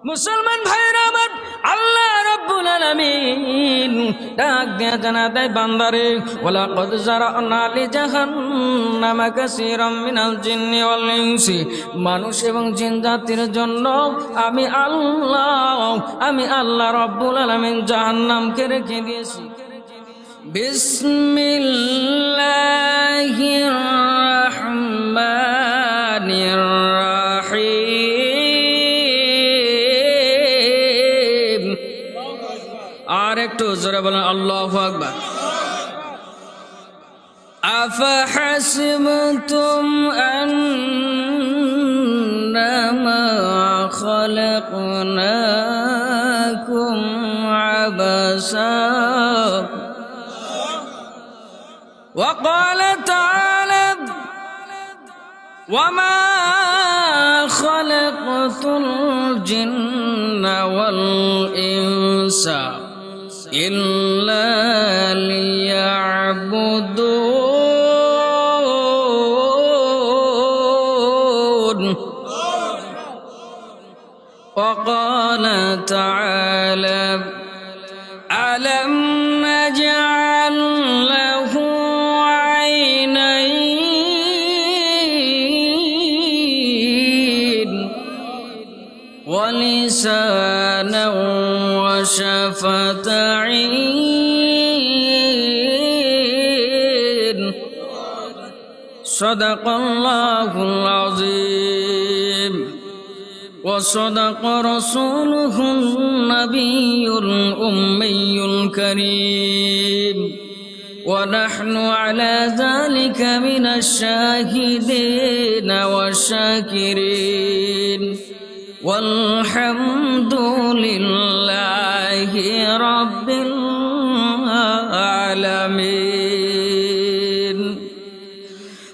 মুসলমান ভাইরা আমার, আল্লাহ রাব্বুল আলামিন ডাক দিয়া জানাতে বান্দারে, ওয়ালাকাদ যারানা লিজাহান্নামা কাসীরাম মিনাল জিন্নি ওয়াল ইনসি, মানুষ এবং জিন জাতির জন্য আমি আল্লাহ রাব্বুল আলামিন জাহান্নামকে রেখে দিয়েছি। বিসমিল্লাহির রাহমানির রাহিম। আর একটু জোরে বলেন আল্লাহু আকবার। আফাহাসিবতুম আন্নামা খালাকনাকুম আবাসা وقال تعالى وما خلقت الجن والإنس إلا ليعبدون وقال تعالى ألم نجعل له عينين ولسانا وشفتين صدق الله العظيم وصدق رسوله النبي الأمي الكريم ونحن على ذلك من الشاهدين والشاكرين والحمد لله رب العالمين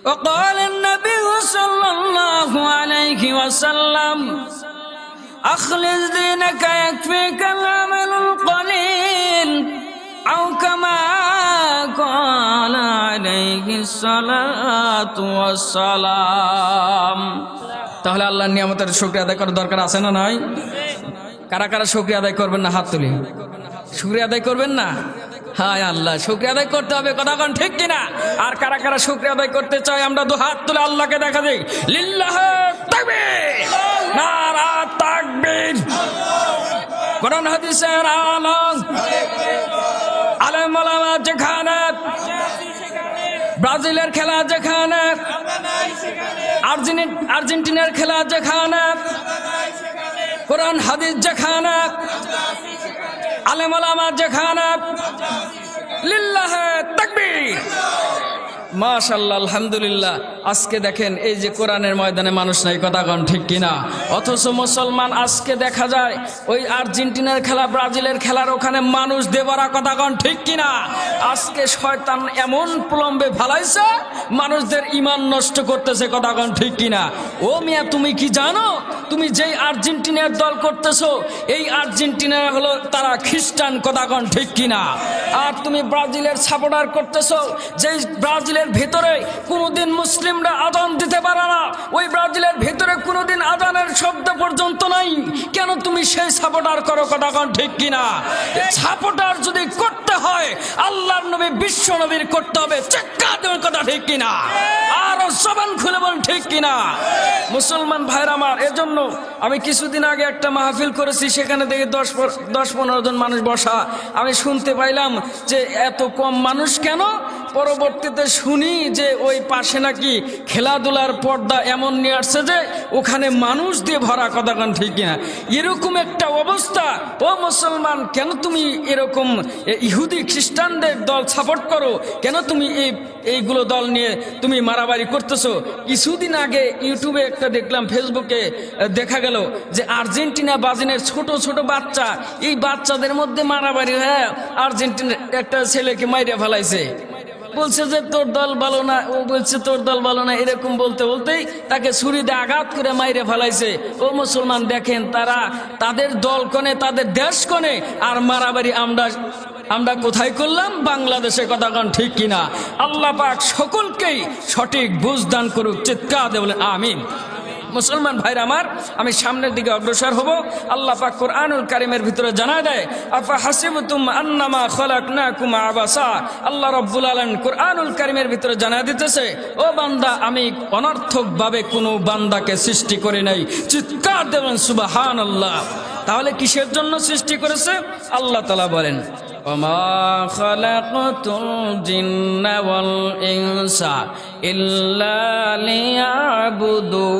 وقال النبي صلى الله عليه وسلم أخلص دينك يكفيك العمل القليل أو كما قال عليه الصلاة والسلام। তাহলে আল্লাহর নিয়ামতের শুকরিয়া আদায় করার দরকার আছে না নাই? কারা কারা শুকরিয়া আদায় করবেন না হাত তুলি? শুকরিয়া আদায় করবেন না? হায় আল্লাহ, শুকরিয়া আদায় করতে হবে, কথা কোন ঠিক কিনা? আর কারা কারা শুকরিয়া আদায় করতে চায় আমরা দু হাত তুলে আল্লাহকে দেখা দিই। লিল্লাহি তাকবীর, নারা তাকবীর। কোরআন হাদিসের আলো, আলেম ওলামা যেখানে, ব্রাজিলের খেলা যেখানে, আর্জেন্টিনার খেলা যেখানে, কোরআন হাদিস যেখানে, আলেম ওলামা যেখানে, লিল্লাহি তাকবীর। মাশাআল্লাহ, আলহামদুলিল্লাহ। আজকে দেখেন এই যে কোরআনের ময়দানে মানুষ নাই, কথা কোন ঠিক কিনা? অথচ মুসলমান আজকে দেখা যায় ওই আর্জেন্টিনার খেলা, ব্রাজিলের খেলার ওখানে মানুষ দেবরা, কথা কোন ঠিক কিনা? আজকে শয়তান এমন প্রলম্বে ফালাইছে, মানুষদের ঈমান নষ্ট করতেছে, কথা কোন ঠিক কিনা? ও মিয়া, তুমি কি জানো তুমি যেই আর্জেন্টিনার দল করতেছো, এই আর্জেন্টিনা হলো তারা খ্রিস্টান, কথা কোন ঠিক কিনা? আর তুমি ব্রাজিলের সাপোর্টার করতেছো, যেই ব্রাজিলের ভিতরে কোনোদিন মুসলিমরা আযান দিতে পারে না, ওই ব্রাজিলের ভিতরে কোনোদিন আযানের শব্দ পর্যন্ত নাই, কেন তুমি সেই সাপোর্টার করো, কথা কোন ঠিক কিনা? সাপোর্টার যদি করতে হয় আল্লাহর নবী বিশ্ব নবীর করতে হবে, চিৎকার দেওয়ার কথা ঠিক কিনা? আরো জবান খুলে বল ঠিক কিনা? মুসলমান ভাইরা আমার, এজন্য আমি কিছুদিন আগে একটা মাহফিল করেছি, সেখানে দেখি 10-15 জন মানুষ বসা। আমি শুনতে পাইলাম যে এত কম মানুষ কেন? পরবর্তীতে শুনি যে ওই পাশে নাকি খেলাধুলার পর্দা এমন নিয়ে আসছে যে ওখানে মানুষ দিয়ে ভরা, কথা কোন ঠিক কিনা? এরকম একটা অবস্থা। ও মুসলমান, কেন তুমি এরকম ইহুদি খ্রিস্টানদের দল সাপোর্ট করো? কেন তুমি এইগুলো দল নিয়ে তুমি মারামারি করতেছো? কিছুদিন আগে ইউটিউবে একটা দেখলাম, ফেসবুকে দেখা গেল যে আর্জেন্টিনা ব্রাজিলের ছোট ছোট বাচ্চা, এই বাচ্চাদের মধ্যে মারামারি হ্যাঁ, আর্জেন্টিনার একটা ছেলেকে মাইরে ফেলাইছে। বলছে যে তোর দল ভালো না, ও বলছে তোর দল ভালো না, এরকম বলতে বলতেই তাকে ছুরি দিয়ে আঘাত করে মাইরে ফেলাইছে। ও মুসলমান, দেখেন তারা তাদের দল কোনে, তাদের দেশ কোনে, আর মারামারি আমরা কোথায় করলাম? বাংলাদেশে, কথা কোন ঠিক কিনা? আল্লাহ পাক সকলকেই সঠিক বুঝ দান করুক, চিৎকার দিয়ে বলেন আমিন। মুসলমান ভাইরা আমার, আমি সামনের দিকে অগ্রসর হব। আল্লাহ পাক কোরআনুল কারীমের ভিতরে জানায় দেয়, আফা হাসিবতুম আন্নামা খলাকনাকুম আবাসা। আল্লাহ রাব্বুল আলামিন কোরআনুল কারীমের ভিতরে জানায় দিতেছে, ও বান্দা, আমি অনর্থকভাবে কোনো বান্দাকে সৃষ্টি করি নাই। চিৎকার দেবেন সুবহানাল্লাহ। তাহলে কিসের জন্য সৃষ্টি করেছে? আল্লাহ তাআলা বলেন, ওমা খালাকতুল জিন্না ওয়াল ইনসা ইল্লা লিয়াবুদুন।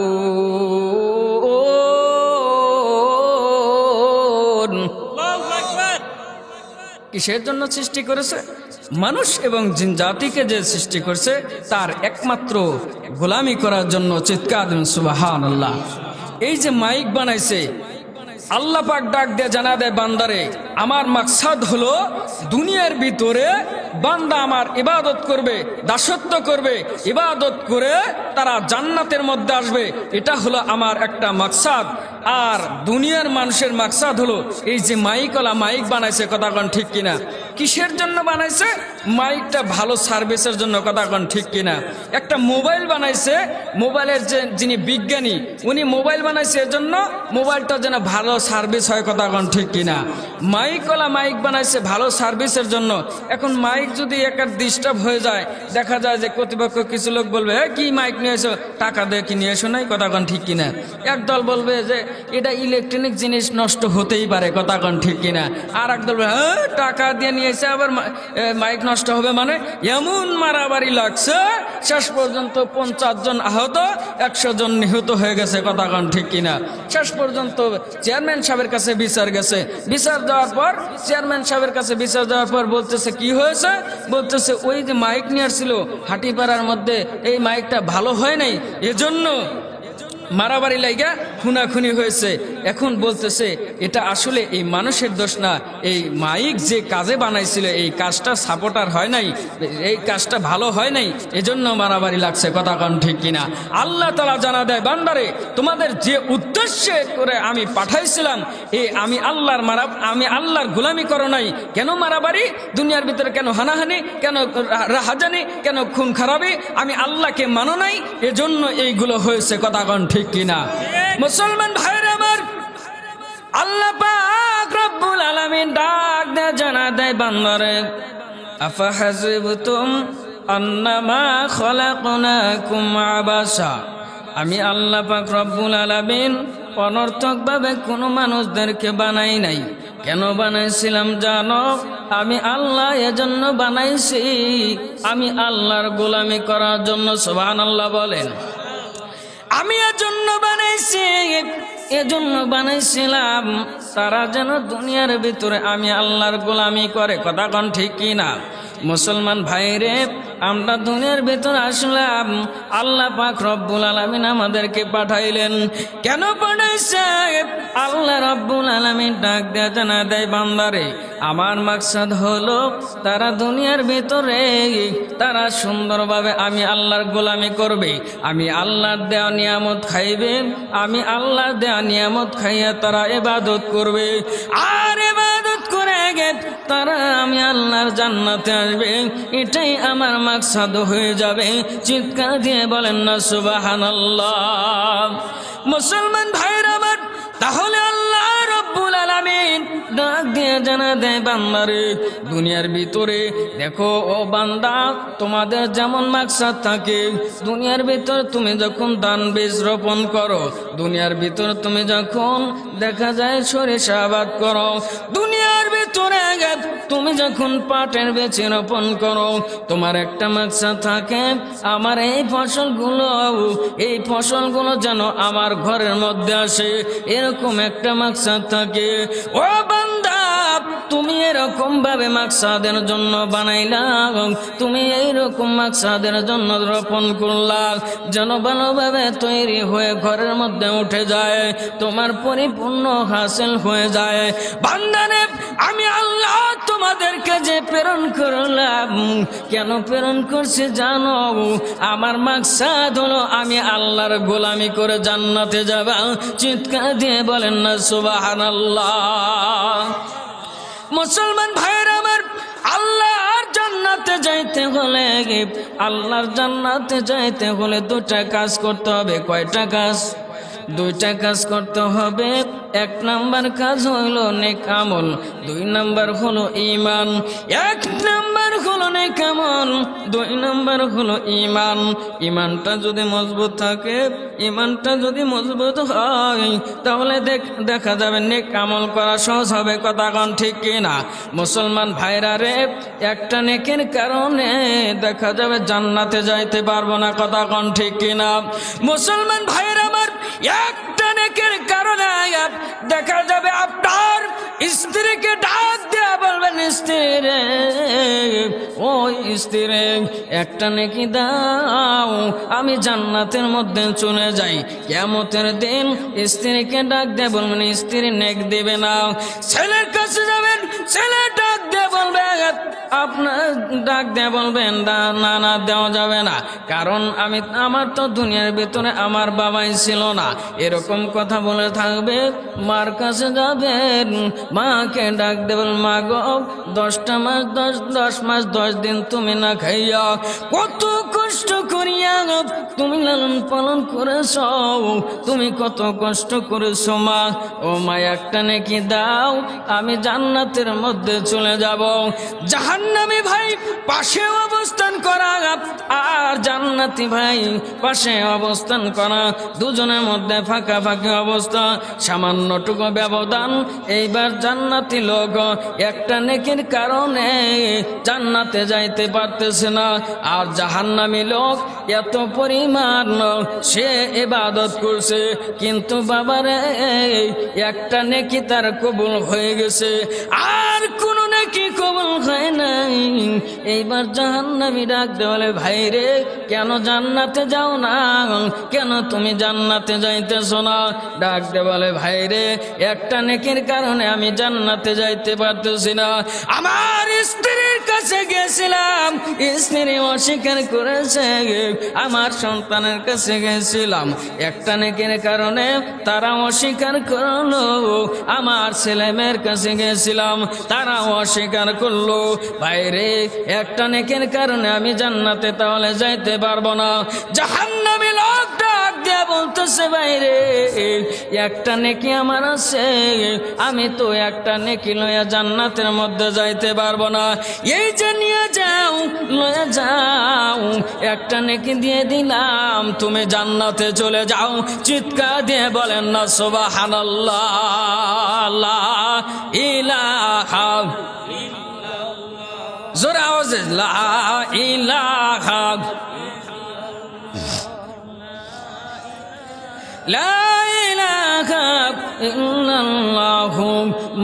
কিসের জন্য সৃষ্টি করেছে? মানুষ এবং জিন জাতিকে যে সৃষ্টি করছে তার একমাত্র গোলামি করার জন্য। চিৎকার দিন সুবহানাল্লাহ। এই যে মাইক বানাইছে, আল্লাহ পাক ডাক দিয়ে জানা দেয় বান্দারে, আমার মাকসাদ হলো দুনিয়ার ভিতরে বান্দা আমার ইবাদত করবে, দাসত্ব করবে, ইবাদত করে তারা জান্নাতের মধ্যে আসবে। এটা হলো আমার একটা মাকসাদ। আর দুনিয়ার মানুষের মাকসাদ হলো এই যে মাইকওয়ালা মাইক বানাইছে, কথা কন ঠিক কিনা? কিসের জন্য বানাইছে? মাইকটা ভালো সার্ভিসের জন্য, কথা কন ঠিক কিনা? একটা মোবাইল বানাইছে, মোবাইলের যে যিনি বিজ্ঞানী উনি মোবাইল বানাইছে এজন্য মোবাইলটা যেন ভালো সার্ভিস হয়, কথা কন ঠিক কিনা? মাইকওয়ালা মাইক বানাইছে ভালো সার্ভিসের জন্য। এখন মাইক যদি একার ডিস্টার্ব হয়ে যায়, দেখা যায় যে কর্তৃপক্ষ কিছু লোক বলবে, কি মাইক নিয়ে এসো, টাকা দিয়ে কি নিয়ে এসো নাই, কথা কন ঠিক কিনা? একদল বলবে যে এটা ইলেকট্রনিক জিনিস, নষ্ট হতেই পারে, কথা কন ঠিক কিনা? আর একদল বলবে, হ্যাঁ টাকা দিয়ে নিয়ে এসে আবার মাইক নষ্ট হবে মানে? এমন মারামারি লাগছে, শেষ পর্যন্ত 50 জন আহত, 100 জন নিহত হয়ে গেছে, কথা কন ঠিক কিনা? শেষ পর্যন্ত চেয়ারম্যান সাহেবের কাছে বিচার গেছে। বিচার দেওয়ার পর চেয়ারম্যান সাহেবের কাছে বিচার দেওয়ার পর বলতেছে, কি হয়েছে? বলতেছে, ওই যে মাইক নিয়ে আসছিল হাটিপাড়ার মধ্যে, এই মাইকটা ভালো হয় নাই, এজন্য মারামারি লাইগা খুনাখুনি হয়েছে। এখন বলতেছে এটা আসলে এই মানুষের দোষ না, এই মাইক যে কাজে বানাইছিল এই কাজটা সাপোর্টার হয় নাই, এই কাজটা ভালো হয় নাই, এজন্য মারামারি লাগছে, কথা কন ঠিক কিনা? আল্লাহ তাআলা জানা দেয়, বান্দারে তোমাদের যে উদ্দেশ্যে করে আমি পাঠাইছিলাম, আমি আল্লাহর গোলামি করো নাই, কেন মারামারি দুনিয়ার ভিতরে, কেন হানাহানি, কেন রাহাজানি, কেন খুন খারাপি? আমি আল্লাহকে মানো নাই, এজন্য এইগুলো হয়েছে, কথা কন ঠিক কিনা? মুসলমান ভাইরা আমার, আল্লাহ পাক রব্বুল আলামিন ডাক দেয় জানা দেয় বান্দারে, আফা হাসিবতুম আন্নামা খলাকনাকুম আবাসা। আমি আল্লাহ পাক রব্বুল আলামিন অনর্থকভাবে কোনো মানুষদেরকে বানাই নাই। কেন বানাইছিলাম জানো? আমি আল্লাহ এজন্য বানাইছি, আমি আল্লাহর গোলামি করার জন্য। সুবহানাল্লাহ বলেন। আমি এজন্য বানাইছিলাম তারা যেন দুনিয়ার ভিতরে আমি আল্লাহর গোলামি করে, কথা কন ঠিক কিনা? মুসলমান ভাইরে, আমরা দুনিয়ার ভিতরে আসলাম, আল্লাহ পাক রব্বুল আলামিন আমাদেরকে পাঠাইলেন। কেন পাঠাইছে? আল্লাহ রব্বুল আলামিন ডাক দেয়া জানা দেয়, বান্দারে আমার মাকসাদ হলো তারা দুনিয়ার ভিতরে তারা সুন্দরভাবে আমি আল্লাহর গোলামি করবে, আমি আল্লাহর দেয়া নিয়ামত খাইবে, আমি আল্লাহর দেয়া নিয়ামত খাইয়া তারা ইবাদত করবে। আর ইবাদত করে তারা আমি আল্লাহর জান্নাতে আসবে, এটাই আমার মাকসাদ হয়ে যাবে। চিৎকার দিয়ে বলেন না সুবহানাল্লাহ। মুসলমান ভাইরা আমার, তাহলে আল্লাহ রব্বুল আলামিন ডাক দিয়ে জানা দেয়, বান্দারে দুনিয়ার ভিতরে দেখো ও বান্দা, তোমাদের যেমন মাকসাদ থাকে, দুনিয়ার ভিতর তুমি যখন ধান বীজ রোপণ করো, দুনিয়ার ভিতর তুমি যখন দেখা যায় সরিষা আবাদ করো, দুনিয়ার ভিতরে তুমি যখন পাটের বীজ রোপণ করো, তোমার একটা মাকসাদ থাকে, আমার এই ফসলগুলো যেন আমার ঘরের মধ্যে আসে, এরকম একটা মাকসাদ থাকে। ও বান্দা, তুমি এরকম ভাবে মাকসাদের জন্য বানাইলা, তুমি এইরকম মাকসাদের জন্য রোপণ করলা, যেন ভালোভাবে তৈরি হয়ে ঘরের মধ্যে উঠে যায়, তোমার পরিপূর্ণ হাসিল হয়ে যায়। বান্দারে, আমি আল্লাহ তোমাদেরকে যে প্রেরণ করলাম, কেন প্রেরণ করছি জানো? আমার মাকসাদ হলো আমি আল্লাহর গোলামি করে জান্নাতে যাবা। চিৎকার দিয়ে বলেন না সুবহানাল্লাহ। মুসলমান ভাইরা আমার, আল্লাহর জান্নাতে যাইতে হলে দুটা কাজ করতে হবে। কয়টা কাজ? দুইটা কাজ করতে হবে। এক নাম্বার কাজ হইল নেক আমল, 2 নাম্বার হলো ঈমান। 1 নাম্বার হলো নেক আমল, 2 নাম্বার হলো ঈমান। ঈমানটা যদি মজবুত থাকে, ঈমানটা যদি মজবুত হয়, তাহলে দেখা যাবে নেক আমল করা সহজ হবে। কথা কোন ঠিক কিনা? মুসলমান ভাইরা রে, একটা নেকের কারণে দেখা যাবে জান্নাতে যাইতে পারবো না। কথা কোন ঠিক কিনা? মুসলমান ভাইরা আমার, একটা নেকের কারণে দেখা যাবে আপনার স্ত্রীকে ডাক দেয়া বলবেন, স্ত্রী রে, ও স্ত্রী রে, একটা নেকি দাও, আমি জান্নাতের মধ্যে চলে যাই। কিয়ামতের দিন স্ত্রীকে ডাক দিয়ে বলবেন, স্ত্রী নেক দিবে না। ছেলের কাছে যাবেন, ছেলে ডাক দিয়ে বলবে, আপনার ডাক দিয়ে বলবেন না না, দেওয়া যাবে না, কারণ আমার তো দুনিয়ার ভিতরে আমার বাবাই ছিল না। এরকম কথা বলে থাকবে। মার কাছে যাবেন, মাকে ডাক দেবেন, মা গো, 10 মাস 10 দিন তুমি না খাইয়া কত কষ্ট করিয়া তুমি লালন পালন করেছ, তুমি কত কষ্ট করেছ মা। ও মা, একটা নেকি দাও, আমি জান্নাতের মধ্যে চলে যাব। জাহান্নামী ভাই পাশে অবস্থান করা আর জান্নাতি ভাই পাশে অবস্থান করা, দুজনের মধ্যে ফাঁকাফাঁকি অবস্থা, সামান্যটুকু ব্যবধান। এইবার জান্নাতি লোক একটা নেকির কারণে জান্নাতে যাইতে পারতেছে না, আর জাহান্নামী লোক এত পরিমাণ সে ইবাদত করছে, কিন্তু বাবারে একটা নেকি তার কবুল হয়ে গেছে, আর কোন নেকি কবুল হয় নাই। এইবার জাহান্নামী ডাক দেওয়ালে, ভাই রে, কেন জান্নাতে যাও না? কেন তুমি জান্নাতে যাইতেছো না? ডাক দেওয়ালে, ভাই রে, একটা নেকির কারণে আমি জান্নাতে যাইতে পারতেছি না। আমার স্ত্রীর কাছে গেছিলাম, স্ত্রী অস্বীকার করেছে। আমার সন্তানের কাছে গেছিলাম, একটা নেকির কারণে তারা অস্বীকার করলো। আমার ছেলে মেয়ের কাছে গেছিলাম, তারা অস্বীকার করলো। ভাইরে, একটা নেকির কারণে আমি জান্নাতে তাহলে যাইতে পারবো না। জাহান্নামী লোক ডাক দিয়া বলতেছে, ভাইরে, একটা নেকি আমার আছে, আমি তো একটা নেকি লইয়া জান্নাতের মধ্যে যাইতে পারবো না। এই যে নিয়ে যাও, লয়ে যাও, একটা নেকি দিয়ে দিলাম, তুমি জান্নাতে চলে যাও। চিৎকার দিয়ে বলেন না সুবহানাল্লাহ, লা ইলাহা ইল্লাল্লাহ, জোরে আওয়াজে লা ইলাহা লা ইলাহা ইল্লাল্লাহু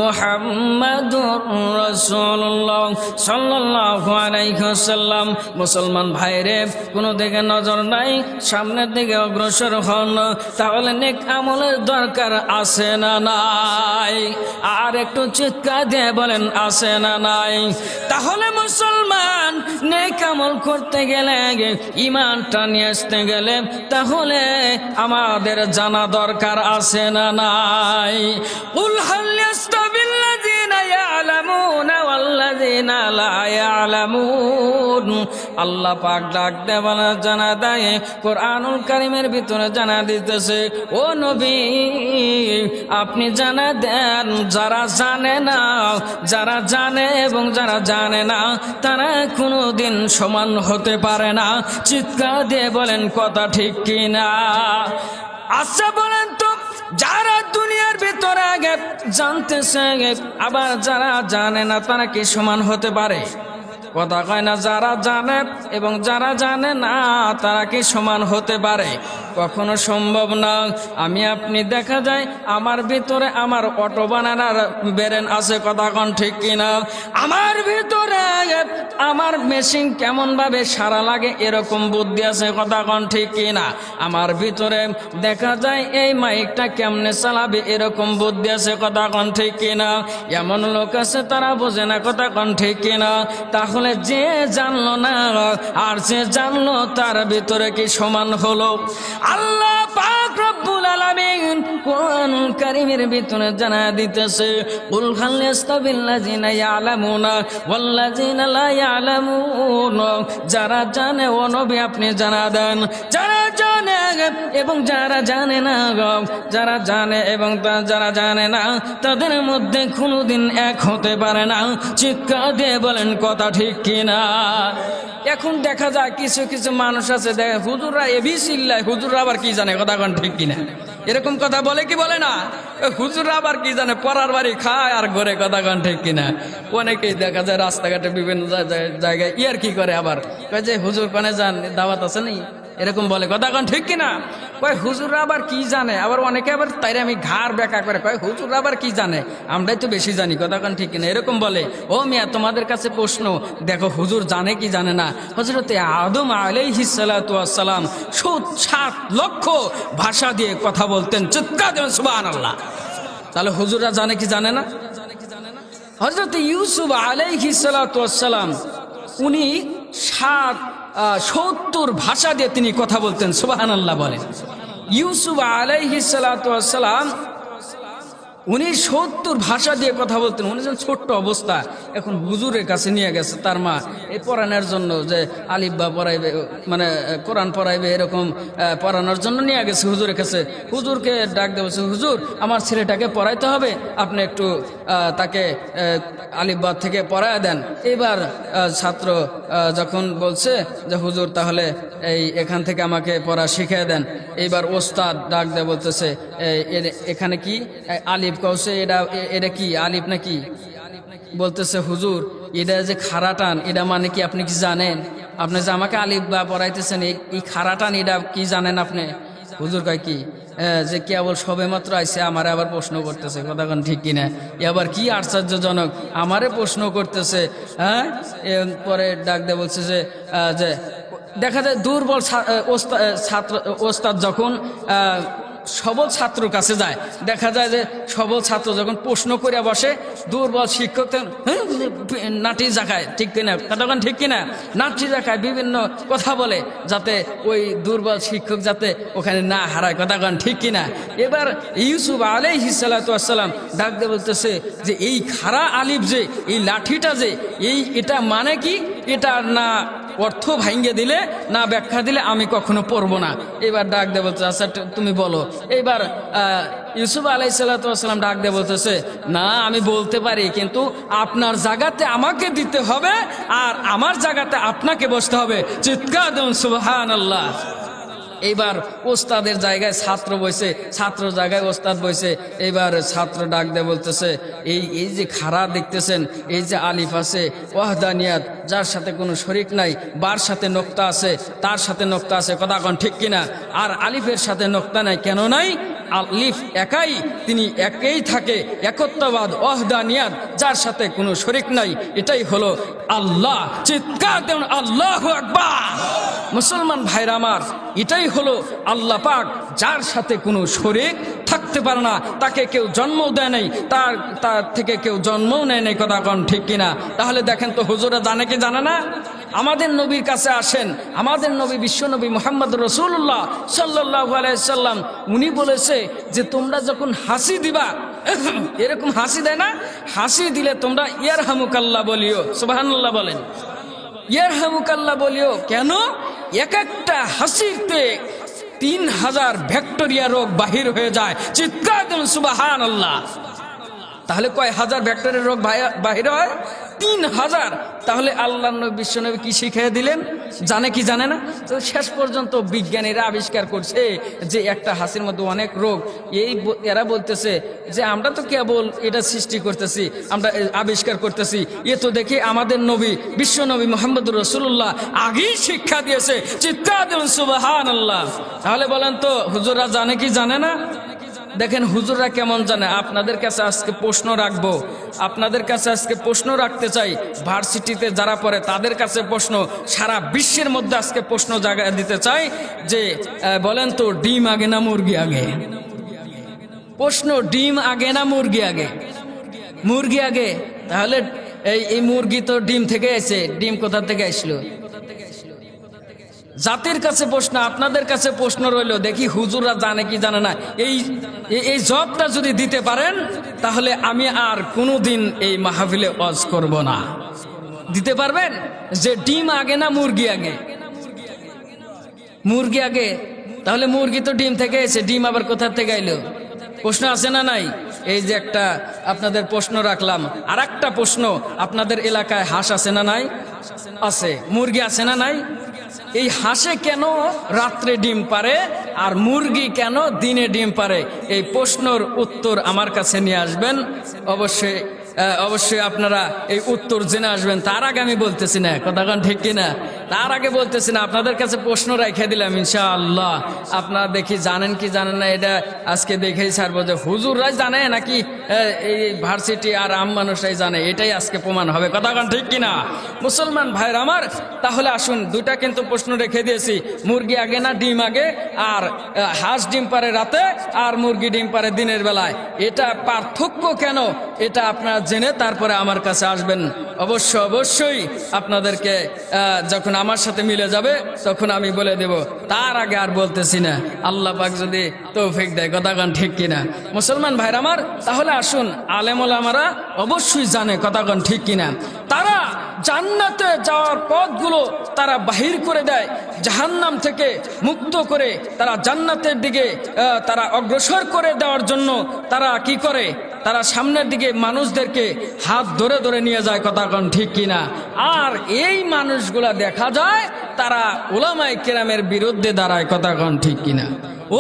মুহাম্মাদুর রাসূলুল্লাহ সাল্লাল্লাহু আলাইহি ওয়াসাল্লাম। মুসলমান ভাইরে, কোনো দিকে নজর নাই, সামনের দিকে অগ্রসর হন, তাহলে নেক আমলের দরকার আছে না নাই? আর একটু চিৎকার দিয়ে বলেন, আছে না নাই? তাহলে মুসলমান নেক আমল করতে গেলে, ঈমানটা নিয়ে আসতে গেলে, তাহলে আমাদের জানা দরকার আছে না নাই? কুল হাল ইয়াস্তাবিল্লাযীনা ইয়ালামুনা ওয়াল্লাযীনা লা ইয়ালামুন। আল্লাহ পাক ডাক দেওয়ালা জানা দেয়, কোরআনুল কারীমের ভিতরে জানা দিতেছে, ও নবী, আপনি জানা দেন, যারা জানে না, যারা জানে এবং যারা জানে না, তারা কোনোদিন সমান হতে পারে না। চিৎকার দিয়ে বলেন, কথা ঠিক কিনা? আচ্ছা বলেন তো, যারা দুনিয়ার ভিতরে আগে জানতেছে, আবার যারা জানে না, তারা কি সমান হতে পারে? কথা কয় না। যারা জানে এবং যারা জানে না, তারা কি সমান হতে পারে? কখনো সম্ভব না। আমি আপনি দেখা যায় আমার ভিতরে আমার অটো বানানোর ব্রেন আছে, কথা কোন ঠিক কিনা? আমার ভিতরে আমার মেশিন কেমন ভাবে সারা লাগে এরকম বুদ্ধি আছে, কথা কোন ঠিক কিনা? আমার ভিতরে দেখা যায় এই মাইকটা কেমনে চালাবে এরকম বুদ্ধি আছে, কথা কোন ঠিক কিনা? এমন লোক আছে তারা বোঝে না, কথা কোন ঠিক কিনা? তাহলে যে জানলো না আর যে জানলো, তার ভিতরে কি সমান হলো? আল্লাহ পাক রব্বুল আলামিন কোরআনুল কারীমের ভিতরে জানায়া দিতেছে কুল হাল ইয়াস্তাবিল্লাযিনা ইয়ালামুনা ওয়াল্লাযিনা লা ইয়ালামুন। যারা জানে ও নবী আপনি জানা দেন, যারা জানে এবং যারা জানে না, যারা জানে এবং যারা জানে না তাদের মধ্যে কোনোদিন এক হতে পারে না। চিৎকার দিয়ে বলেন কথা ঠিক কিনা? এখন দেখা যায় কিছু কিছু মানুষ আছে দেখে হুজুররা এবি চিল্লায়, হুজুররা আবার কি জানে, কথা কোন ঠিক কিনা? এরকম কথা বলে কি বলে না? হুজুররা আবার কি জানে, পরার বাড়ি খায় আর ঘরে, কথা কোন ঠিক কিনা? অনেকেই দেখা যায় রাস্তাঘাটে বিভিন্ন জায়গায় ইয়ার কি করে, আবার কয় যে হুজুর কানে যান, দাওয়াত আছে নি, এরকম বলে, কথা কোন ঠিক কিনা? কয় হুজুররা আবার কি জানে, আবার অনেকে আবার তাইরে আমি ঘাড় বেঁকা করে কয় হুজুররা আবার কি জানে, আমরাই তো বেশি জানি, কথা কোন ঠিক কিনা? এরকম বলে। ও মিয়া, তোমাদের কাছে প্রশ্ন, দেখো হুজুর জানে কি জানে না? হযরতে আদম আলাইহিস সালাতু ওয়াস সালাম 7 লক্ষ ভাষা দিয়ে কথা বলতেন। চিৎকার দেন সুবহানাল্লাহ। তাহলে হুজুররা জানে কি জানে না? হযরতে ইউসুফ আলাইহিস সালাতু ওয়াস সালাম উনি 70 ভাষা দিয়ে তিনি কথা বলতেন। সুবহানাল্লাহ বলেন। ইউসুফ আলাইহিস সালাতু ওয়াস সালাম উনি 70 ভাষা দিয়ে কথা বলতেন। উনি যখন ছোট্ট অবস্থা, এখন হুজুরের কাছে নিয়ে গেছে তার মা এই পড়ানোর জন্য, যে আলিফ বা পড়াইবে, মানে কোরআন পড়াইবে, এরকম পড়ানোর জন্য নিয়ে গেছে হুজুরের কাছে। হুজুরকে ডাক দিয়ে বলছে, হুজুর আমার ছেলেটাকে পড়াইতে হবে, আপনি একটু তাকে আলিফ বা থেকে পড়ায় দেন। এবার ছাত্র যখন বলছে যে হুজুর তাহলে এখান থেকে আমাকে পড়া শিখিয়ে দেন, এইবার ওস্তাদ ডাক দিয়ে বলতেছে এখানে কি আলিফ কৌশে, এটা কি আলিফ নাকি? বলতেছে হুজুর এটা যে খারাটান, এটা মানে কি আপনি কি জানেন? আপনি যে আমাকে আলিফ বা পড়াইতেছেন, এই খারাটান এটা কি জানেন আপনি? হুজুর কয় কি, যে কেবল সবে মাত্র আইসে আমারে আবার প্রশ্ন করতেছে, কথা কোন ঠিক কিনা? আবার কি আশ্চর্যজনক, আমারে প্রশ্ন করতেছে। হ্যাঁ, পরে ডাক দিয়ে বলছে যে দেখা যায় দুর্বল ওস্তাদ যখন সবল ছাত্রর কাছে যায়, দেখা যায় যে সবল ছাত্র যখন প্রশ্ন করে বসে, দুর্বল শিক্ষক নাটি জাকায়, ঠিক কিনা? কতক্ষণ ঠিক কিনা? নাটি জাকায় বিভিন্ন কথা বলে যাতে ওই দুর্বল শিক্ষক যাতে ওখানে না হারায়, কতক্ষণ ঠিক কিনা? এবার ইউসুফ আলাইহিস সালাতু ওয়াস সালাম ডাক দিয়ে বলতেছে যে এই খারা আলিফ যে, এই লাঠিটা যে, এটা মানে কি? এটা না অর্থ ভাঙ্গে দিলে, না ব্যাখ্যা দিলে আমি কখনো পড়বো না। এবার ডাক দিয়ে বলছে আচ্ছা তুমি বলো। এইবার ইউসুফ আলাইহিস সালাতু ওয়াস সালাম ডাক দিয়ে বলতেছে, না আমি বলতে পারি, কিন্তু আপনার জায়গাতে আমাকে দিতে হবে আর আমার জায়গাতে আপনাকে বসতে হবে। চিৎকার দেন সুবহানাল্লাহ। এইবার ওস্তাদের জায়গায় ছাত্র বসে, ছাত্র জায়গায় ওস্তাদ বসে। এইবার ছাত্র ডাক দিয়ে বলতেছে এই যে খাড়া দেখতেছেন, এই যে আলিফ আছে, ওয়াহদানিয়াত, যার সাথে কোনো শরিক নাই, বার সাথে নোক্তা আছে, তার সাথে নোক্তা আছে, কথা কোন ঠিক কিনা? আর আলিফের সাথে নোক্তা নাই, কেন নাই? আলিফ একাই, তিনি একাই থাকে, একত্ববাদ, ওয়াহদানিয়াত, যার সাথে কোনো শরিক নাই, এটাই হলো আল্লাহ। চিৎকার দেন আল্লাহু আকবার। মুসলমান ভাইরা আমার, এটাই হলো আল্লাহ পাক, যার সাথে কোনো শরিক থাকতে পারে না, তাকে কেউ জন্মও দেয় নাই, তার থেকে কেউ জন্মও নেয় নাই, কথা কোন ঠিক কিনা? তাহলে দেখেন তো হুজুরা জানে কি জানে না? আমাদের নবীর কাছে আসেন, আমাদের নবী বিশ্বনবী মুহাম্মদ রাসূলুল্লাহ সাল্লাল্লাহু আলাইহি সাল্লাম, উনি বলেছে যে তোমরা যখন হাসি দিবা, এরকম হাসি দেয় না, হাসি দিলে তোমরা ইয়ারহামুকাল্লাহ বলিও। সুবহানাল্লাহ বলেন। ইয়ারহামুকাল্লাহ বলিও কেন? এক একটা হাসিতে 3000 ব্যাকটেরিয়া রোগ বাহির হয়ে যায়। চিৎকার দেন সুবহানাল্লাহ। তাহলে কয় হাজার ব্যাকটেরিয়া রোগ বাহির হয়? 3000। তাহলে আল্লাহ নবী বিশ্বনবী কি শিখিয়ে দিলেন? জানে কি জানে না? তো শেষ পর্যন্ত বিজ্ঞানীরা আবিষ্কার করছে যে একটা হাসির মধ্যে অনেক রোগ। এরা বলতেছে যে আমরা তো কেবল এটা সৃষ্টি করতেছি, আমরা আবিষ্কার করতেছি, এ তো দেখি আমাদের নবী বিশ্বনবী মুহাম্মদুর রাসূলুল্লাহ আগেই শিক্ষা দিয়েছে। চিৎকার দেন সুবহানাল্লাহ। তাহলে বলেন তো হুজুররা জানে কি জানে না? দেখেন হুজুররা কেমন জানে। আপনাদের কাছে আজকে প্রশ্ন রাখবো, আপনাদের কাছে আজকে প্রশ্ন রাখতে চাই। ভার্সিটিতে যারা পড়ে তাদের কাছে প্রশ্ন, সারা বিশ্বের মধ্যে আজকে প্রশ্ন জায়গায় দিতে চাই যে বলেন তো ডিম আগে না মুরগি আগে? প্রশ্ন, ডিম আগে না মুরগি আগে? মুরগি আগে। তাহলে এই মুরগি তো ডিম থেকে এসে, ডিম কোথা থেকে আসলো? জাতির কাছে প্রশ্ন, আপনাদের কাছে প্রশ্ন রইল, দেখি হুজুররা জানে কি জানে না। এই জবটা যদি দিতে পারেন তাহলে আমি আর কোনোদিন এই মাহফিলে ওয়াজ করব না। দিতে পারবেন? যে ডিম আগে না মুরগি আগে? মুরগি আগে। তাহলে মুরগি তো ডিম থেকে এসে, ডিম আবার কোথা থেকে আইলো? প্রশ্ন আছে না নাই? এই যে একটা আপনাদের প্রশ্ন রাখলাম। আর একটা প্রশ্ন, আপনাদের এলাকায় হাঁস আছে না নাই? আছে। মুরগি আছে না নাই? এই হাঁসে কেন রাত্রে ডিম পারে আর মুরগি কেন দিনে ডিম পারে? এই প্রশ্নের উত্তর আমার কাছে নিয়ে আসবেন। অবশ্যই আপনারা এই উত্তর জেনে আসবেন। তার আগে আমি বলতেছি না, কথাক্ষণ ঠিক কিনা? তার আগে বলতেছি না, আপনাদের কাছে প্রশ্ন রেখে দিলাম ইনশাআল্লাহ। আপনারা দেখি জানেন কি জানেন না, এটা আজকে দেখেই ছাড়বো যে হুজুররাই জানে নাকি এই ভার্সিটি আর আম মানুষরাই জানে, এটাই আজকে প্রমাণ হবে। কথাক্ষণ ঠিক কিনা? মুসলমান ভাইয়ের আমার, তাহলে আসুন, দুইটা কিন্তু প্রশ্ন রেখে দিয়েছি। মুরগি আগে না ডিম আগে? আর হাঁস ডিম পারে রাতে আর মুরগি ডিম পারে দিনের বেলায়। এটা পার্থক্য কেন, এটা আপনারা জেনে তারপরে আমার কাছে আসবেন। অবশ্যই আপনাদেরকে যখন আমার সাথে মিলে যাবে তখন আমি বলে দেব। তার আগে আর বলতেছি না, আল্লাহ পাক যদি তৌফিক দেয়। কথাক্ষণ ঠিক কিনা? মুসলমান ভাইরা আমার, তাহলে আসুন, আলেম ওলামারা অবশ্যই জানে, কথাক্ষণ ঠিক কিনা? তারা জান্নাতে যাওয়ার পথগুলো তারা বাহির করে দেয়, জাহান্নাম থেকে মুক্ত করে তারা জান্নাতের দিকে তারা অগ্রসর করে দেওয়ার জন্য তারা কি করে? তারা সামনের দিকে মানুষদেরকে হাত ধরে ধরে নিয়ে যায়। কথাক্ষণ ঠিক কিনা? আর এই মানুষগুলা দেখা যায় তারা উলামায়ে কেরামের বিরুদ্ধে দাঁড়ায়। কথাক্ষণ ঠিক কিনা?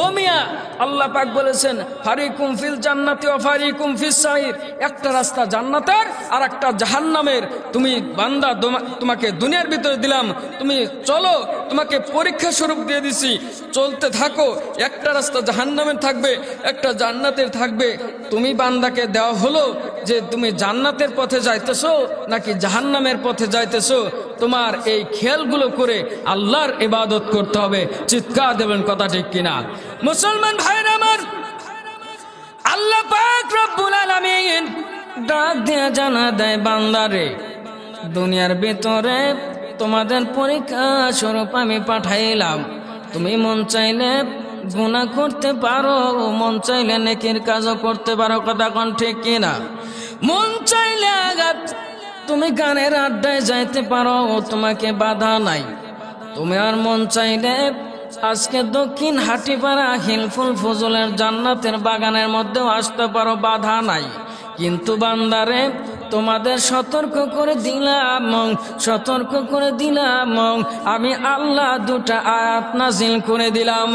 ও মিয়া, আল্লাহ পাক বলেছেন ফারিকুম ফিল জান্নাতি ওয়া ফারিকুম ফিস সাইর। একটা রাস্তা জান্নাতের আর একটা জাহান্নামের। তুমি বান্দা, তোমাকে দুনিয়ার ভিতরে দিলাম, তুমি চলো, তোমাকে পরীক্ষা স্বরূপ দিয়ে দিছি, চলতে থাকো। একটা রাস্তা জাহান্নামের থাকবে, একটা জান্নাতের থাকবে। তুমি বান্দাকে দেওয়া হলো যে তুমি জান্নাতের পথে যাইতেছো নাকি জাহান্নামের পথে যাইতেছো। তোমার এই খেয়ালগুলো করে আল্লাহর ইবাদত করতে হবে। চিৎকার দেবেন, কথা ঠিক কিনা? মুসলমান ভাইরা আমার, আল্লাহ পাক রব্বুল আলামিন ডাক দিয়ে জানা দেয়, বান্দারে, দুনিয়ার ভিতরে তোমাদের পরীক্ষা স্বরূপ আমি পাঠাইলাম। তুমি মন চাইলে গুনাহ করতে পারো, মন চাইলে নেকির কাজও করতে পারো। কথাক্ষণ ঠিক কিনা? মন চাইলে তুমি গানের আড্ডায় যাইতে পারো, তোমাকে বাধা নাই। তুমি আর মন চাইলে আজকে দক্ষিণ হাটিপাড়া হিলফুল ফজলের জান্নাতের বাগানের মধ্যেও আসতে পারো, বাধা নাই। কিন্তু বান্দারে, তোমাদের সতর্ক করে দিলাম, আমি আল্লাহ দুটা আয়াত নাজিল করে দিলাম।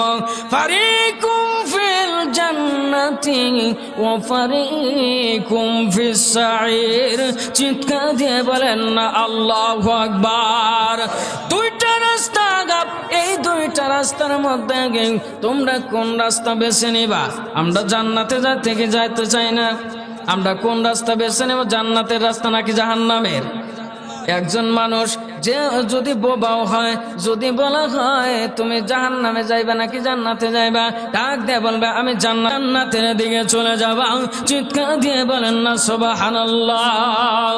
ফারিকুম ফিল জান্নাতি ওয়া ফারিকুম ফিস সাইর। চিৎকার দিয়ে বলেন না আল্লাহু আকবার। দুইটা রাস্তা, এই দুইটা রাস্তার মধ্যে তোমরা কোন রাস্তা বেছে নিবা? আমরা জান্নাতে যাইতে চাই না। আমরা কোন রাস্তা বেছে নেব? জান্নাতের রাস্তা নাকি জাহান্নামের? একজন মানুষ যে যদি বোবাও হয়, যদি বলা হয় তুমি জাহান্নামে যাইবা নাকি জান্নাতে যাইবা, ডাক দিয়ে বলবে আমি জান্নাতের দিকে চলে যাবা। চিৎকার দিয়ে বলেন না সুবহানাল্লাহ।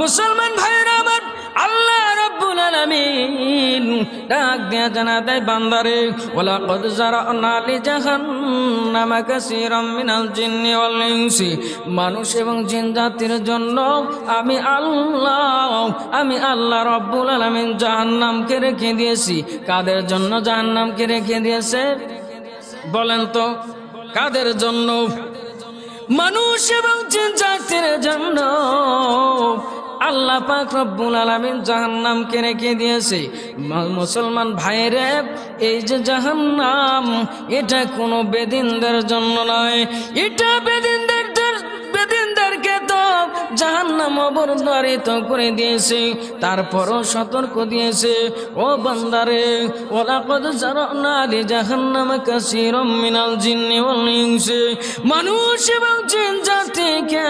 মুসলমান ভাইরা আমার, আল্লাহ রাব্বুল আলামিন ডাক দিয়ে জানা দেয়, বান্দারে, ওয়ালাকাদ যারানা লিজাহান্নামা কাসীরাম মিনাল জিন্নি ওয়াল ইনসি। মানুষ এবং জিন জাতির জন্য আমি আল্লাহ রাব্বুল আলামিন জাহান্নামকে রেখে দিয়েছি। কাদের জন্য জাহান্নামকে রেখে দিয়েছে বলেন তো? কাদের জন্য? মানুষ এবং জিন জাতির জন্য আল্লাহ পাক রব্বুল আলামিন জাহান্নামকে রেখে দিয়েছে। মুসলমান ভাইরে, এই যে জাহান্নাম, এটা কোনো বেদিনদের জন্য নয়। এটা বেদিনদেরকে তো জাহান্নাম অবধারিত করে দিয়েছে, তারপরও সতর্ক দিয়েছে, ও বান্দারে, ওয়ালাকাদ যারানা লিজাহান্নামা কাসীরাম মিনাল জিন্নি ওয়াল ইনসি। মানুষ এবং জিন জাতিকে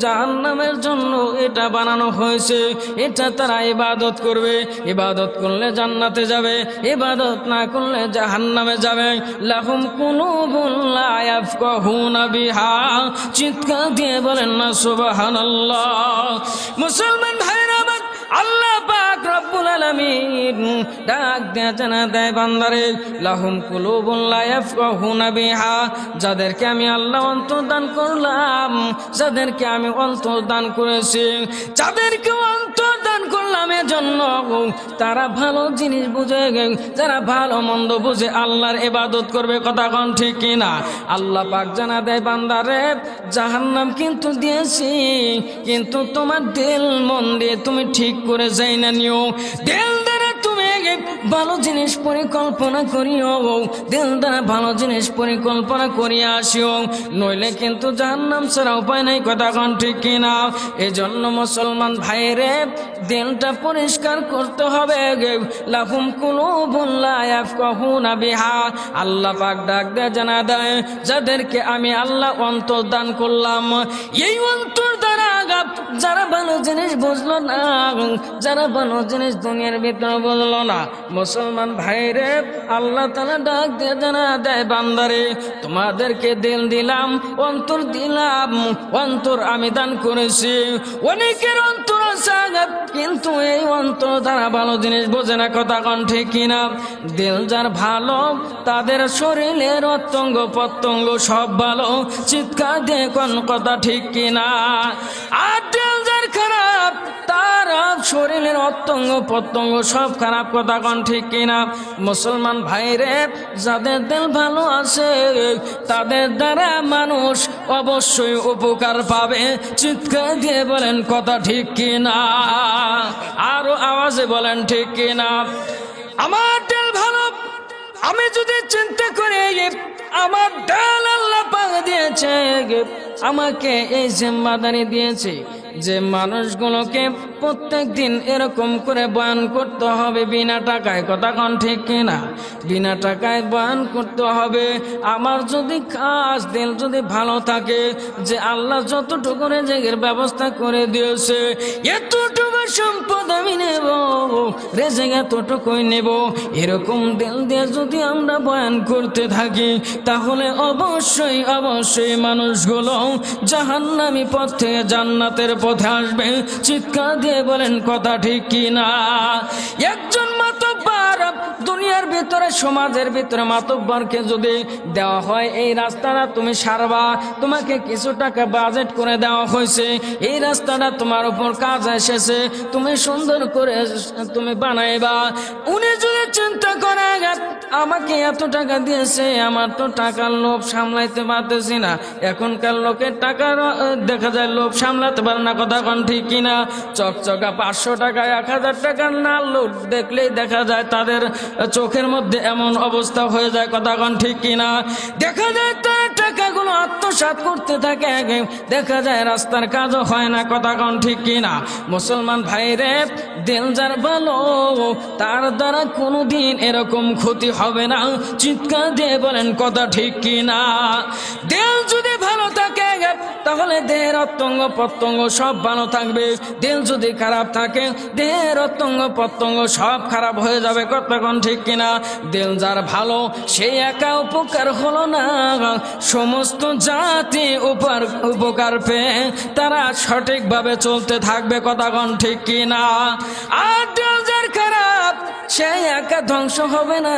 জাহান্নামের জন্য এটা বানানো হয়েছে। এটা তারা ইবাদত করবে, ইবাদত করলে জান্নাতে যাবে, ইবাদত না করলে জাহান্নামে যাবে। লাহুম কুলুবুন লা ইয়াফকাহুনা বিহা। চিৎকার দিয়ে বলেন না সুবহানাল্লাহ। মুসলমান ভাইরা আমার, আল্লাহ পাক রব্বুল আলামিন ডাক দেয়া জানা দেয় বান্দারে লাহুম কুলুবুন লা ইয়াফকাহুনা বিহা, যাদেরকে আমি আল্লাহ অন্তর দান করলাম, যাদেরকে আমি অন্তর দান করেছি, যাদেরকে অন্তর দান করলাম এজন্য তারা ভালো জিনিস বুঝে, যারা ভালো মন্দ বুঝে আল্লাহর ইবাদত করবে। কথা কোন ঠিক কিনা? আল্লাহ পাক জানা দেয় বান্দারে জাহান্নাম কিন্তু দিয়েছি, কিন্তু তোমার দিল মন দিয়ে তুমি ঠিক করে যাই না নিও। দিল দ্বারা তুমি ভালো জিনিস পরিকল্পনা করিও, দিল দ্বারা ভালো জিনিস পরিকল্পনা করিয়া আসিও, নইলে কিন্তু জাহান্নাম ছাড়া উপায় নাই। কথা কোন ঠিক কিনা? এজন্য মুসলমান ভাইরে দিলটা পরিষ্কার করতে হবে। লাহুম কুলুবুন লা ইয়াফকাহুনা বিহা, আল্লাহ পাক ডাক দেয়া জানা দেয় যাদেরকে আমি আল্লাহ অন্তর দান করলাম, এই অন্তর দ্বারা যারা ভালো জিনিস বুঝলো না, যারা ভালো জিনিস দুনিয়ার ভিতরে বুঝলো না, মুসলমান ভাইরে আল্লাহ তাআলা ডাক দিয়ে জানা দেয় বান্দারে তোমাদেরকে দিল দিলাম, অন্তর দিলাম, অন্তর আমি দান করেছি। অনেকের অন্তর আছে কিন্তু এই অন্তর দ্বারা ভালো জিনিস বোঝে না। কথা কোন ঠিক কিনা? দিল যার ভালো তাদের শরীরের অঙ্গ প্রত্যঙ্গ সব ভালো, চিৎকার দিয়ে কোন কথা ঠিক কিনা? আর দিল যার খারাপ তার শরীরের অঙ্গ প্রত্যঙ্গ সব খারাপ। কথা কোন ঠিক কিনা? মুসলমান ভাইরে যাদের দিল ভালো আছে তাদের দ্বারা মানুষ অবশ্যই উপকার পাবে। চিৎকার দিয়ে বলেন কথা ঠিক কিনা? আরো আওয়াজে বলেন ঠিক কিনা? আমার দিল ভালো, আমি যদি চিন্তা করি আমার দিল আল্লাহ পাক দিয়েছে, আমাকে এই জিম্মাদারি দিয়েছে যে মানুষগুলোকে প্রত্যেক দিন এরকম করে বয়ান করতে হবে বিনা টাকায়। কথা কোন ঠিক কিনা? বিনা টাকায় বয়ান করতে হবে। আমার যদি কাজ দিল যদি ভালো থাকে যে আল্লাহ যতটুকু রেজেকের ব্যবস্থা করে দিয়েছে এতটুকু সম্পদ আমি নেব, রেজেক এতটুকুই নেব, এরকম দিল দিয়ে যদি আমরা বয়ান করতে থাকি তাহলে অবশ্যই অবশ্যই মানুষগুলো জাহান্নামী পথ থেকে জান্নাতের পথে আসবে। চিৎকার দিয়ে বলেন কথা ঠিক কিনা? একজন মাতব্বর দুনিয়ার ভিতরে সমাজের ভিতরে মাতব্বরকে যদি দেওয়া হয় এই রাস্তাটা তুমি সারবা, তোমাকে কিছু টাকা বাজেট করে দেওয়া হয়েছে, এই রাস্তাটা তোমার উপর কাজ এসেছে, তুমি সুন্দর করে তুমি বানাইবা, উনি যদি চিন্তা করে আমাকে এত টাকা দিয়েছে, আমার তো টাকার লোভ সামলাইতে পারতেছি না। এখনকার লোকের টাকার দেখা যায় লোভ সামলাতে পারে না। কথা কোন ঠিক কিনা? চকচকা 500 টাকা 1000 টাকার না লোট দেখলেই দেখা যায় তাদের চোখের মধ্যে এমন অবস্থা হয়ে যায়। কথা কোন ঠিক কিনা? দেখা যায় তার টাকাগুলো আত্মসাৎ করতে থাকে, দেখা যায় রাস্তার কাজও হয় না। কথা কোন ঠিক কিনা? মুসলমান ভাইরে দিল যার ভালো তার দ্বারা কোনোদিন এরকম ক্ষতি হবে না। চিৎকার দিয়ে বলেন কথা ঠিক কিনা? দিল যদি ভালো থাকে তাহলে দেহের অঙ্গ প্রত্যঙ্গ সব ভালো থাকবে। দিল যদি খারাপ থাকে দেহের অঙ্গ প্রত্যঙ্গ সব খারাপ হয়ে যাবে। কথা কোন ঠিক কিনা? দিল যার ভালো সেই একা উপকার হলো না, সমস্ত জাতি উপকার পেয়ে তারা সঠিকভাবে চলতে থাকবে। কথা কোন ঠিক কিনা? আর দিল যার খারাপ সে একা ধ্বংস হবে না,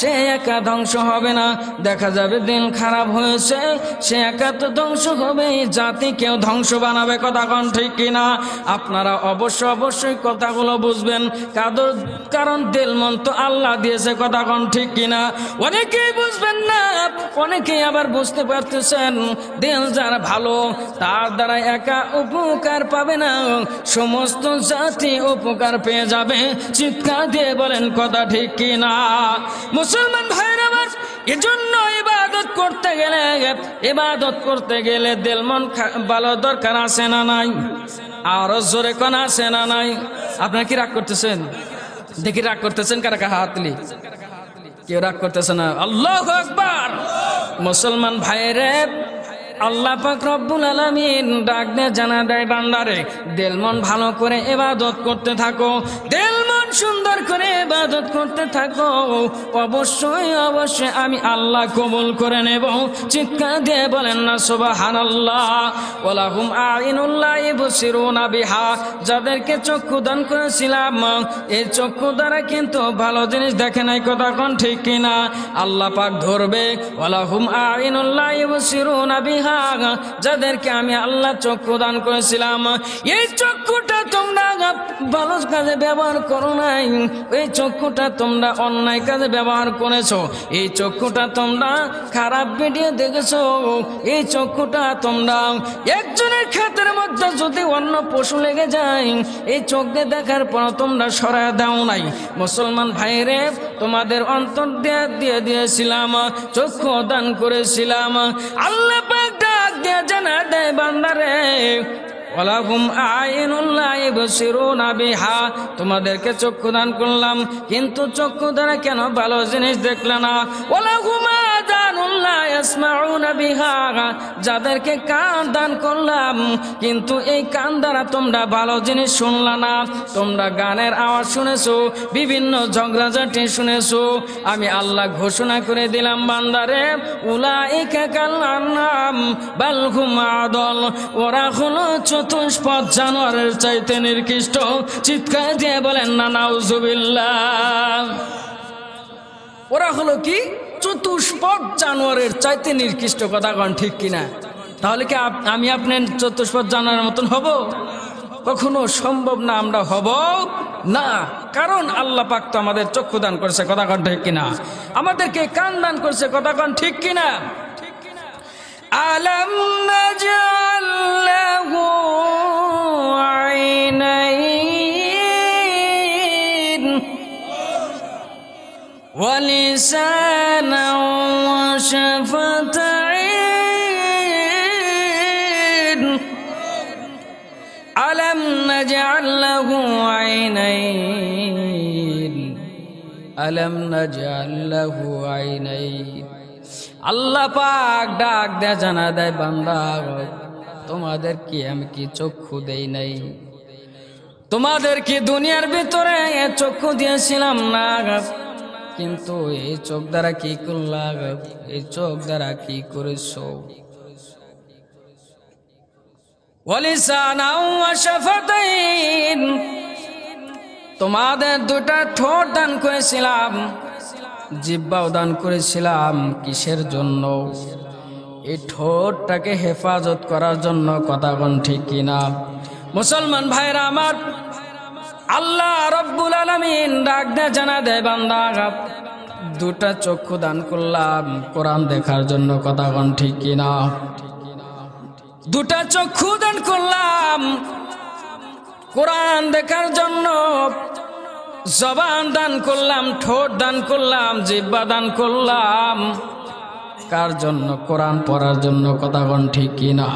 সে একা ধ্বংস হবে না। দেখা যাবে দিল খারাপ হয়েছে সে একা তো ধ্বংস হবে, জাতিকেও ধ্বংস বানাবে। কথা কোন ঠিক কিনা? আপনারা অবশ্যই কথাগুলো বুঝবেন, কারণ দিল মন তো আল্লাহ দিয়েছে। কথা কোন ঠিক কিনা? অনেকেই বুঝবেন না, অনেকেই আবার বুঝতে পারতেছেন দিল যার ভালো তার দ্বারা একা উপকার পাবে না, সমস্ত জাতি উপকার পেয়ে যাবে। চিৎকার দিয়ে বলেন কথা ঠিক কিনা? মুসলমান ভাইরা আমার এজন্য ইবাদত করতে গেলে দিল মন ভালো দরকার আছে না নাই? আরো জোরে কোন আছে না নাই? আপনারা কি রাগ করতেছেন? দেখি রাগ করতেছেন কারা কারা হাত তুলি। কেউ রাগ করতেছে না? আল্লাহু আকবার। মুসলমান ভাইরে আল্লাহ পাক রব্বুল আলামিন ডাক দিয়ে জানা দেয় বান্দারে দিল মন ভালো করে ইবাদত করতে থাকো। দিল মন সুন্দর করে ইবাদত করতে থাকো, অবশ্যই অবশ্যই আমি আল্লাহ কবুল করে নেব। চিৎকার দিয়ে বলেন না সুবহানাল্লাহ। ওয়ালাহুম আইনুন লা ইবসিরুনা বিহা, যাদেরকে চক্ষু দান করেছিলাম এই চক্ষু দ্বারা কিন্তু ভালো জিনিস দেখে নাই, কথা কোন ঠিক কিনা? আল্লাহ পাক ধরবে ওয়ালাহুম আইনুন লা ইবসিরুনা বিহা, যাদেরকে আমি আল্লাহ চক্ষু দান করেছিলাম এই চক্ষুটা তোমরা ভালো কাজে ব্যবহার করো নাই, এই চক্ষুটা তোমরা অন্যায় কাজে ব্যবহার করেছো, এই চক্ষুটা তোমরা খারাপ ভিডিও দেখেছো, এই চক্ষুটা তোমরা একজনের ক্ষেতের মধ্যে যদি অন্য পশু লেগে যায় এই চোখ দিয়ে দেখার পর তোমরা সরায় দাও নাই। মুসলমান ভাইরে, তোমাদের অন্তর দিয়ে দিয়েছিলাম, চক্ষু দান করেছিলাম। আল্লাহ পাক ডাক দিয়ে জানা দেয় বান্দারে ওয়ালাহুম আইনুন লা ইবসিরুনা বিহা, তোমাদেরকে চক্ষু দান করলাম কিন্তু চক্ষু দ্বারা কেন ভালো জিনিস দেখলে না? ওয়ালাহুম আযানুন লা ইয়াসমাউনা বিহা, যাদেরকে কান দান করলাম কিন্তু এই কান দ্বারা তোমরা ভালো জিনিস শুনলা না, তোমরা গানের আওয়াজ শুনেছো, বিভিন্ন ঝগড়াঝাটি শুনেছো। আমি আল্লাহ ঘোষণা করে দিলাম বান্দারে উলাইকা কাল আনআম বাল হুম আদল, ওরা হলো চতুষ্পদ জানোয়ারের চাইতে নিকৃষ্ট। চিৎকার দিয়ে বলেন না নাউজুবিল্লাহ। ওরা হলো কি? চতুষ্পদ জানোয়ারের চাইতে নিকৃষ্ট, কথা কোন ঠিক কিনা? তাহলে কি আমি আপনার চতুষ্পদ জানোয়ারের মতন হব? কখনো সম্ভব না, আমরা হব না। কারণ আল্লাহ পাক তো আমাদের চক্ষু দান করেছে, কথা কোন ঠিক কিনা? আমাদেরকে কান দান করেছে, কথা কোন ঠিক কিনা? আলাম নাজআল লাহু আইনাইন ওয়া লিসানান ওয়া শাফাতাইন, আলাম নাজআল লাহু আইনাইন, আলাম নাজআল লাহু আইনাইন। আল্লাহ পাক ডাক দেয় জানা দেয় বান্দা তোমাদের কি আমি কি চক্ষু দেই নাই? তোমাদের কি দুনিয়ার ভিতরে চক্ষু দিয়েছিলাম না? কিন্তু এই চোখ দ্বারা কি করলাম? এই চোখ দ্বারা কি করেছো? ওয়ালিসানাও ওয়া শাফাতাইন, তোমাদের দুটা ঠোঁট দান করেছিলাম, জিহ্বাও দান করেছিলাম। কিসের জন্য? এই ঠোঁটটাকে হেফাজত করার জন্য, কথা কোন ঠিক কিনা? মুসলমান ভাইরা আমার, আল্লাহ রব্বুল আলামিন ডাক দেয় জানা দেয় বান্দা দুটা চক্ষু দান করলাম কোরআন দেখার জন্য, কথা কোন ঠিক কিনা? দুটা চক্ষু দান করলাম কোরআন দেখার জন্য, জবান দান করলাম, ঠোঁট দান করলাম, জিহ্বা দান করলাম। কার জন্য? কোরআন পড়ার জন্য, কথা কোন ঠিক কিনা?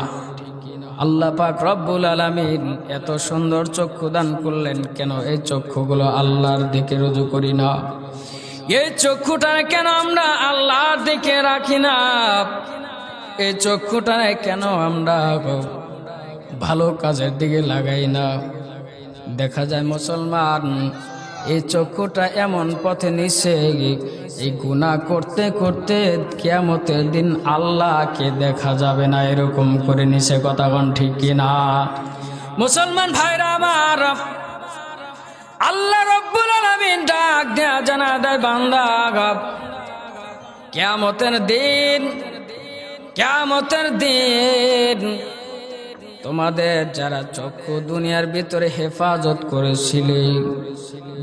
আল্লাহ পাক রব্বুল আলামিন এত সুন্দর চক্ষু দান করলেন, কেন এই চক্ষুগুলো আল্লাহর দিকে রুজু করি না? এই চক্ষুটা কেন আমরা আল্লাহর দিকে রাখি না? এই চক্ষুটা কেন আমরা ভালো কাজের দিকে লাগাই না? দেখা যায় মুসলমান এই চক্ষুটা এমন পথে নিছে, এই গুনাহ করতে করতে কিয়ামতের দিন আল্লাহকে দেখা যাবে না, এরকম করে নিছে, কথা কোন ঠিক কিনা? মুসলমান ভাইরা আমার, আল্লাহ রব্বুল আলামিন ডাক দেয়া জানা দেয় বান্দা কিয়ামতের দিন, কিয়ামতের দিন তোমাদের যারা চক্ষু দুনিয়ার ভিতরে হেফাজত করেছিলে,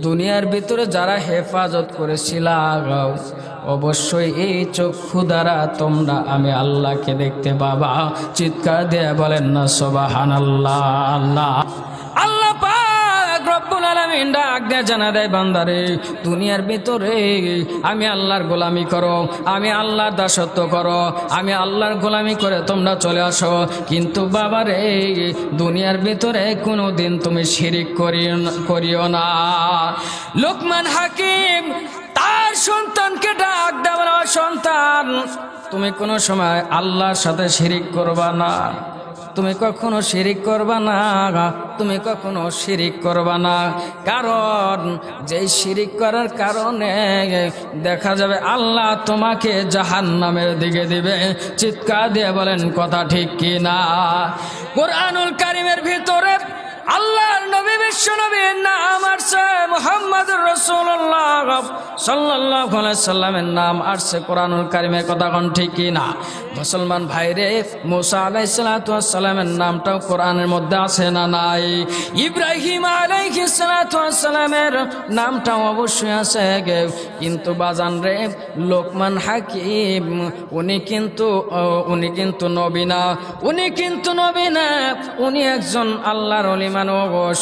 দুনিয়ার ভিতরে যারা হেফাজত করেছিল, অবশ্যই এই চক্ষু দ্বারা তোমরা আমি আল্লাহকে দেখতে পাবা। চিৎকার দিয়ে বলেন না সুবহানাল্লাহ। আল্লাহ আল্লাহ পাক রব্বুল আলামিন ডাক দিয়ে জানা দেয় বান্দারে দুনিয়ার ভিতরে আমি আল্লাহর গোলামি করো, আমি আল্লাহর দাসত্ব করো, আমি আল্লাহর গোলামি করে তোমরা চলে আসো। কিন্তু বাবারে দুনিয়ার ভিতরে কোনোদিন তুমি শিরিক করিও না। লোকমান হাকিম তার সন্তানকে ডাক দেওয়া, সন্তান তুমি কোনো সময় আল্লাহর সাথে শিরিক করবা না। তুমি কখনো শিরিক করবা না, তুমি কখনো শিরিক করবা না। কারণ যেই শিরিক করার কারণে দেখা যাবে আল্লাহ তোমাকে জাহান্নামের দিকে দিবে। চিৎকার দিয়ে বলেন কথা ঠিক কি না? কোরআনুল কারীমের ভিতরে আল্লাহর নবী বিশ্ব নবীর নাম আসছে, মুহাম্মদুর রাসূলুল্লাহ সাল্লাল্লাহু আলাইহি সাল্লামের নাম আসছে কোরআনুল কারীমের কথা কোন ঠিক কি না? মুসলমান ভাইরে, মুসা আলাইহিস সালাতু ওয়াস সালামের নামটাও কোরআনের মধ্যে আছে না নাই? ইব্রাহিম আলাইহিস সালাতু ওয়াস সালামের নামটাও অবশ্যই আছে। কিন্তু বাজান রে, লোকমান হাকিম উনি কিন্তু নবী না, উনি কিন্তু নবী না, উনি একজন আল্লাহর ওলি মানুষ।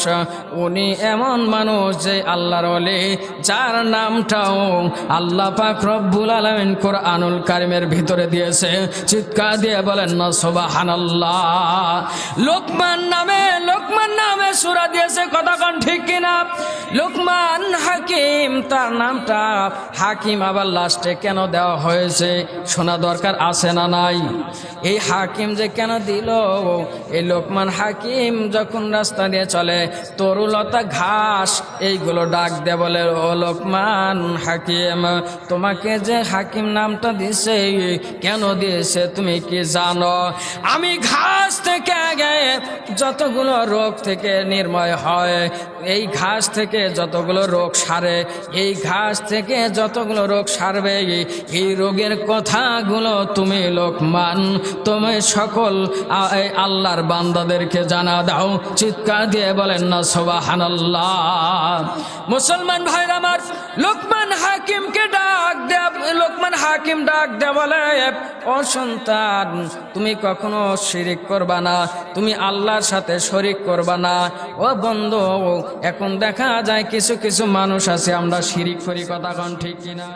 উনি এমন মানুষ যে আল্লাহর ওলি, যার নামটাও আল্লাহ পাক রব্বুল আলামিন কোরআনুল কারীমের ভিতরে দিয়েছে। চিৎকার দিয়ে বলেন না সুবহানাল্লাহ। লোকমান নামে সূরা দিয়েছে, কথা কোন ঠিক কিনা? লোকমান হাকিম, তার নামটা হাকিম আবার লাস্টে কেন দেওয়া হয়েছে শোনা দরকার আছে না নাই? এই হাকিম যে কেন দিল, এই লোকমান হাকিম যখন রাস্তা দিয়ে চলে, তরুলতা ঘাস এইগুলো ডাক দে বলে, ও লোকমান হাকিম, তোমাকে যে হাকিম নামটা দিছে কেন দিয়েছে তুমি কি জানো? আমি ঘাস থেকে আগে যতগুলো রোগ থেকে নির্ময় হয়, এই ঘাস থেকে যতগুলো রোগ সারে, এই ঘাস থেকে যতগুলো রোগ সারবে, এই রোগের কথাগুলো তুমি লোকমান, তুমি সকল আল্লাহর বান্দাদেরকে জানা দাও। চিৎকার দিয়ে বলেন না সুবহানাল্লাহ। মুসলমান ভাইরা আমার, লোকমান হাকিম ডাক দে বলে, ও সন্তান, তুমি কখনো শিরিক করবা না, তুমি আল্লাহর সাথে শরিক করবা না। ও বন্ধু, এখন দেখা যায় কিছু মানুষ আছে আমরা শিরিক করি, কথা কোন ঠিক কিনা?